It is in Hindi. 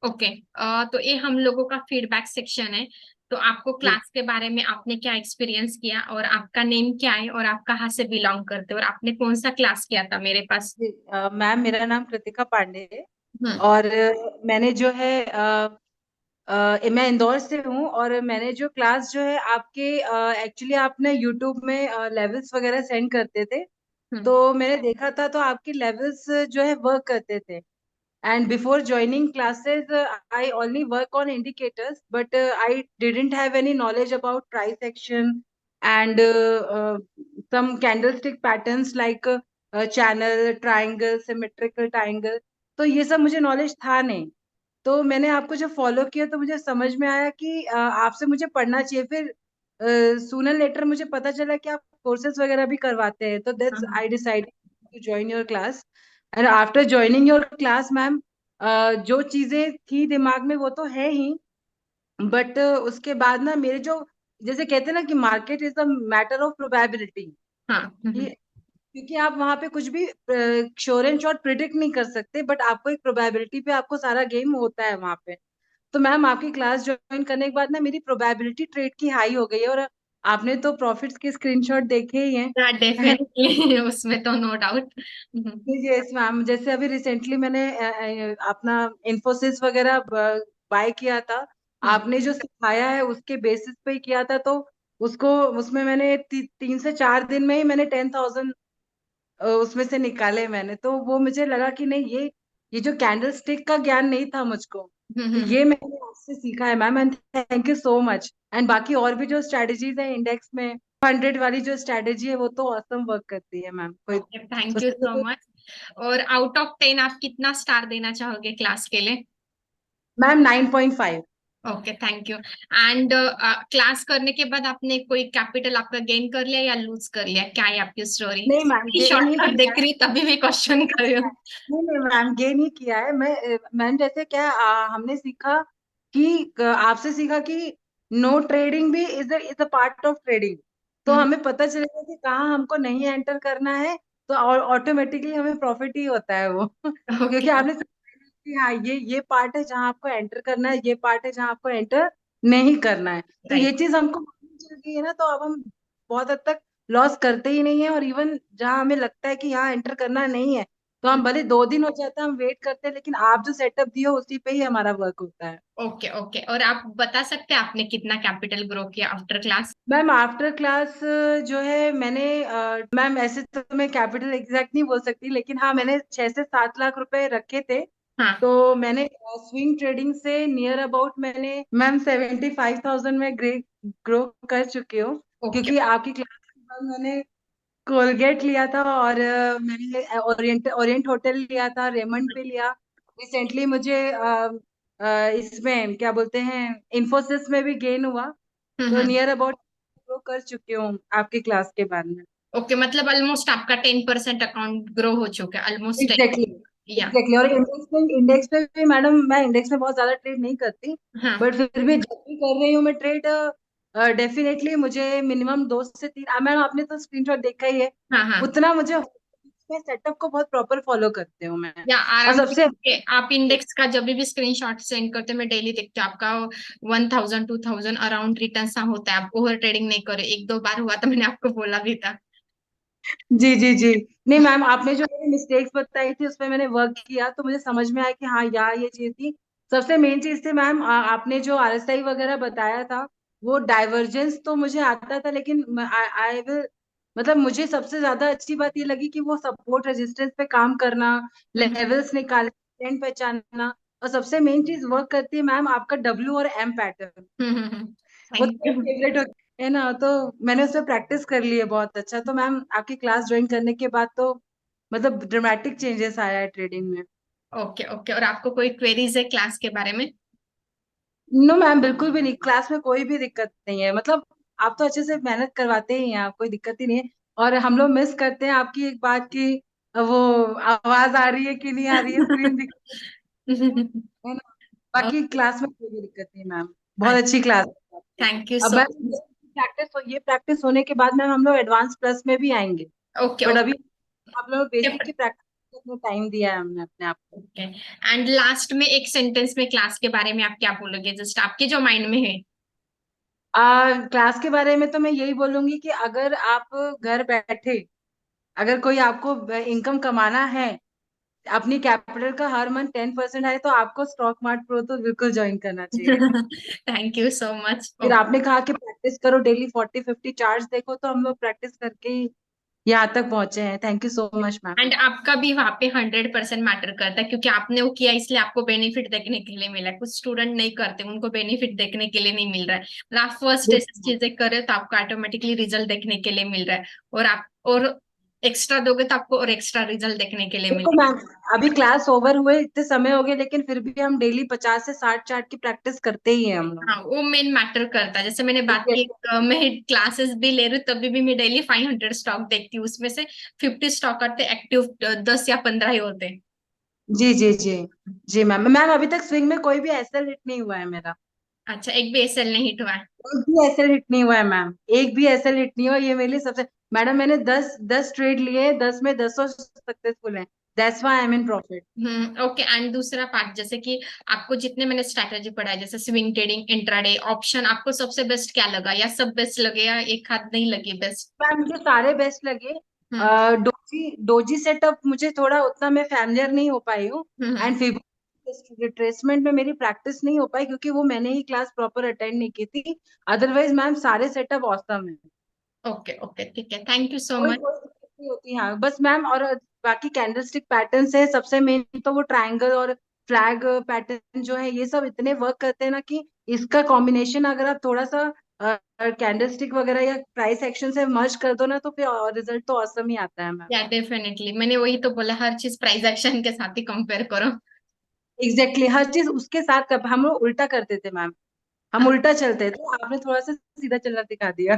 ओके। तो ये हम लोगों का फीडबैक सेक्शन है। तो आपको जी क्लास के बारे में आपने क्या एक्सपीरियंस किया, और आपका नेम क्या है, और आप कहाँ से बिलोंग करते हो, और आपने कौन सा क्लास किया था मेरे पास। जी, मैम मेरा नाम कृतिका पांडे है। हम्म। और मैंने जो है मैं इंदौर से हूँ। और मैंने जो क्लास जो है आपके एक्चुअली आपने यूट्यूब में लेवल्स वगैरह सेंड करते थे। हम्म। तो मैंने देखा था तो आपके लेवल्स जो है वर्क करते थे। And before joining classes, I only work on indicators, but I didn't have any knowledge about price action and some candlestick patterns like channel, triangle, symmetrical triangle. तो ये सब मुझे नॉलेज था नहीं। तो मैंने आपको जब फॉलो किया तो मुझे समझ में आया कि आपसे मुझे पढ़ना चाहिए। फिर सूनर लेटर मुझे पता चला कि आप कोर्सेज वगैरह भी करवाते हैं, तो that's hmm. I decided to join your class. And after joining your class ma'am, जो चीजें थी दिमाग में वो तो है ही, बट उसके बाद ना मेरे जो, जैसे कहते हैं ना कि market is the matter of probability. हाँ। क्योंकि आप वहां पे कुछ भी श्योर एंड श्योर प्रिडिक्ट नहीं कर सकते, बट आपको एक प्रोबेबिलिटी पे आपको सारा गेम होता है वहां पे। तो मैम आपकी क्लास ज्वाइन करने के बाद ना मेरी प्रोबेबिलिटी ट्रेड की हाई हो गई है। और आपने तो प्रॉफिट्स के स्क्रीनशॉट देखे ही हाँ, हैं। डेफिनेटली उसमें तो नो डाउट। यस मैम, जैसे अभी रिसेंटली मैंने अपना इन्फोसिस वगैरह बाय किया था। आपने जो सिखाया है उसके बेसिस पे ही किया था। तो उसको, उसमें मैंने 3 से 4 दिन में ही मैंने 10,000 उसमें से निकाले मैंने। तो वो मुझे लगा कि नहीं, ये जो कैंडल स्टिक का ज्ञान नहीं था मुझको, तो ये मैंने आपसे सीखा है ma'am. And thank you so much. And बाकी और भी जो स्ट्रेटजीज है इंडेक्स में, 100 वाली जो स्ट्रेटजी है वो तो ऑसम वर्क करती है मैम। कोई ओके, थैंक यू उसमें तो सो मच। और आउट ऑफ 10 आप कितना स्टार देना चाहोगे क्लास के लिए। Ma'am 9.5। Okay, thank you. And class करने के बाद आपने कोई कैपिटल आपका गेन कर लिया या लूज कर लिया, क्या है आपकी स्टोरी। नहीं मैम, गेन ही शॉर्टकट किया देख है। रही तभी भी क्वेश्चन कर रही हूँ। नहीं नहीं मैम, गेन ही किया है। मैंने जैसे क्या हमने सीखा कि आपसे सीखा कि नो ट्रेडिंग भी is a part of trading. तो हमें पता चलेगा कि कहाँ हमको नहीं एंटर करना है, तो ऑटोमेटिकली हमें प्रॉफिट ही होता है वो। ओके। क्योंकि आपने सीखा कि हाँ, ये पार्ट है जहाँ आपको एंटर करना है, ये पार्ट है जहाँ आपको एंटर नहीं करना है। तो ये राइट। चीज हमको मालूम चल गई है ना, तो अब हम बहुत हद तक लॉस करते ही नहीं है। और इवन जहाँ हमें लगता है कि यहाँ एंटर करना नहीं है, तो हम भले 2 दिन हो जाता है हम वेट करते हैं, लेकिन आप जो सेटअप दिए हो उसी पे ही हमारा वर्क होता है। ओके। ओके, और आप बता सकते हैं आपने कितना कैपिटल ग्रो किया after class. Ma'am after class जो है मैंने मैम ऐसे तो मैं कैपिटल एग्जैक्ट नहीं बोल सकती, लेकिन हाँ मैंने 6 से 7 लाख रुपए रखे थे। हाँ। तो मैंने स्विंग ट्रेडिंग से नियर अबाउट मैंने मैम 75,000 में ग्रो कर चुकी हूँ। ओके। क्योंकि आपकी क्लास के बाद मैंने कोलगेट लिया था, और मैंने ओरिएंट ओरिएंट होटल लिया था, रेमंड पे लिया। रिसेंटली मुझे इसमें क्या बोलते हैं, इन्फोसिस में भी गेन हुआ। तो हम्म। नियर अबाउट ग्रो कर चुकी हूँ आपकी क्लास के बाद में। ओके, मतलब ऑलमोस्ट आपका 10% अकाउंट ग्रो हो चुका है, ऑलमोस्ट। एग्जैक्टली या। एग्जैक्टली। और इंडेक्स पे भी मैडम, मैं इंडेक्स में बहुत ज्यादा ट्रेड नहीं करती, हाँ। बट फिर भी जब भी कर रही हूँ मैं ट्रेड, डेफिनेटली मुझे मिनिमम 2 से 3, मैम आपने तो स्क्रीनशॉट देखा ही है, हाँ। हाँ। उतना मुझे। मैं सेटअप को बहुत प्रॉपर फॉलो करती हूँ मैं। या और आराम सबसे से आप इंडेक्स का जब भी स्क्रीनशॉट सेंड करते हैं, मैं डेली देखती हूँ आपका 1,000 2,000 अराउंड रिटर्न सा होता है। आप ओवर ट्रेडिंग नहीं करे, एक दो बार हुआ तो मैंने आपको बोला भी था। जी जी जी। नहीं मैम, आपने जो मिस्टेक्स बताई थी उस पर मैंने वर्क किया, तो मुझे समझ में आया कि हाँ यार ये चीज थी। सबसे मेन चीज थी मैम, आपने जो आरएसआई वगैरह बताया था, वो डाइवर्जेंस तो मुझे आता था, लेकिन आई विल, मतलब मुझे सबसे ज्यादा अच्छी बात ये लगी कि वो सपोर्ट रेजिस्टेंस पे काम करना, हम्म। लेवल्स निकालना, ट्रेंड पहचानना। और सबसे मेन चीज वर्क करती है मैम आपका डब्ल्यू और एम पैटर्न। वो थैंक तो यू। फेवरेट है ना। तो मैंने उसमें प्रैक्टिस कर ली है बहुत अच्छा। तो मैम आपकी क्लास ज्वाइन करने के बाद तो मतलब ड्रामेटिक चेंजेस आया है ट्रेडिंग में। ओके। ओके, और आपको कोई क्वेरीज है क्लास के बारे में। नो मैम, बिल्कुल भी नहीं, क्लास में कोई भी दिक्कत नहीं है। मतलब आप तो अच्छे से मेहनत करवाते ही हैं, आप कोई दिक्कत ही नहीं है। और हम लोग मिस करते हैं आपकी एक बात की, वो आवाज आ रही है कि नहीं आ रही है, स्क्रीन दिख है ना। बाकी क्लास में कोई भी दिक्कत नहीं मैम, बहुत अच्छी क्लास है आपकी। थैंक यू अब सो मैम मच। ये प्रैक्टिस होने के बाद मैम हम लोग एडवांस प्लस में भी आएंगे। ओके। But okay. अभी आप लोग बेसिक की प्रैक्टिस उसमें टाइम दिया है हमने अपने आप को। ओके। एंड लास्ट में एक सेंटेंस में क्लास के बारे में आप क्या बोलोगे, जस्ट आपके जो माइंड में है? क्लास के बारे में तो मैं यही बोलूंगी कि अगर आप घर बैठे, अगर कोई आपको इनकम कमाना है, अपनी कैपिटल का हर मंथ 10% है, तो आपको स्टॉक मार्ट प्रो तो बिल्कुल ज्वाइन करना चाहिए। Thank you so much. फिर आपने कहा कि प्रैक्टिस करो डेली 40-50 चार्ज देखो, तो हम लोग प्रैक्टिस करके ही यहाँ तक पहुंचे हैं। Thank you so much ma'am. And आपका भी वहां पे 100% मैटर करता है, क्योंकि आपने वो किया इसलिए आपको बेनिफिट देखने के लिए मिला है। कुछ स्टूडेंट नहीं करते, उनको बेनिफिट देखने के लिए नहीं मिल रहा है। मतलब आप फर्स्ट ऐसी चीजें करे तो आपको ऑटोमेटिकली रिजल्ट देखने के लिए मिल रहा है, और आप और एक्स्ट्रा दोगे तो आपको और एक्स्ट्रा रिजल्ट देखने के लिए देखो मिलेगा। मैम, अभी क्लास ओवर हुए इतने समय हो गए, लेकिन फिर भी हम डेली 50 से 60 चार्ट की प्रैक्टिस करते ही हैं हम लोग। हाँ, वो मेन मैटर करता है। जैसे मैंने बात की, Exactly. मैं क्लासेस भी ले रही हूँ तभी भी मैं डेली 500 स्टॉक देखती हूँ, उसमें से 50 स्टॉक आते एक्टिव, 10 या 15 ही होते। जी जी जी। जी मैम, मैम अभी तक स्विंग में कोई भी एसएल हिट नहीं हुआ है मेरा। अच्छा, एक भी एसएल नहीं हिट हुआ है? एक भी एसएल हिट नहीं हुआ है मैम, एक भी एसएल हिट नहीं हुआ। ये मेरे लिए सबसे, मैडम मैंने 10 ट्रेड लिए, 10 में 10 सक्सेसफुल है। That's why I am in profit. Okay. And दूसरा पार्ट, जैसे कि आपको जितने मैंने स्ट्रैटेजी पढ़ा है, जैसे स्विंग ट्रेडिंग, इंट्राडे, ऑप्शन, आपको सबसे बेस्ट क्या लगा, या सब बेस्ट लगे, या एक हाथ नहीं लगे बेस्ट? मैम मुझे सारे बेस्ट लगे। हम्म डोजी डोजी सेटअप मुझे थोड़ा उतना मैं फैमिलियर नहीं हो पाई हूँ। हम्म। एंड रिट्रेसमेंट में मेरी प्रैक्टिस नहीं हो पाई, क्योंकि वो मैंने ही क्लास प्रॉपर अटेंड नहीं की थी। अदरवाइज मैम सारे सेटअप ऑसम है। ओके ओके, ठीक है, थैंक यू सो कोई मच। कोई दिक्कत नहीं होती, हाँ बस मैम। और बाकी कैंडलस्टिक पैटर्न्स है सबसे मेन, तो वो ट्रायंगल और फ्लैग पैटर्न जो है, ये सब इतने वर्क करते हैं ना, कि इसका कॉम्बिनेशन अगर आप थोड़ा सा कैंडलस्टिक वगैरह या प्राइस एक्शन से मर्ज कर दो ना, तो फिर रिजल्ट तो औसम ही आता है मैम। या डेफिनेटली, मैंने वही तो बोला, हर चीज प्राइस एक्शन के साथ ही कंपेयर करो। एग्जैक्टली exactly, हर चीज उसके साथ हम लोग उल्टा करते थे मैम। हम उल्टा चलते थे, आपने थोड़ा सा सीधा चलना सिखा दिया।